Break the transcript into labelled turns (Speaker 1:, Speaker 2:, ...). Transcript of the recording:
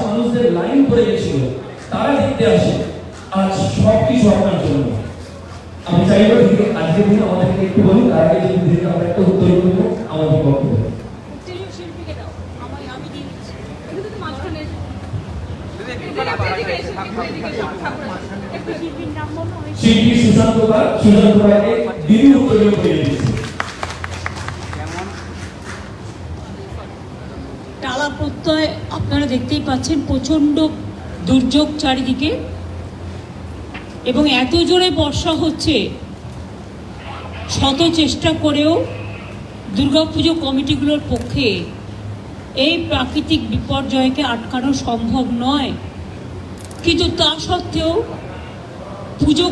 Speaker 1: মানুষদের লাইন পড়ে গেছিল, তারা দেখতে আসে। আজ সবকিছু আপনার জন্য। আমি চাইব আজকের দিনে আমাদেরকে একটু বলুন, তার আগে যদি দিনে আমরা একটা উত্তর করবো আমাদের পক্ষে। শিল্পী সুশান্ত রায়কে দিদি উত্তরীয় করে দিয়েছে।
Speaker 2: টালা প্রত্যয় আপনারা দেখতেই পাচ্ছেন, প্রচণ্ড দুর্যোগ চারিদিকে এবং এত জোরে বর্ষা হচ্ছে, শত চেষ্টা করেও দুর্গাপুজো কমিটিগুলোর পক্ষে এই প্রাকৃতিক বিপর্যয়কে আটকানো সম্ভব নয়। কিন্তু তা সত্ত্বেও পুজো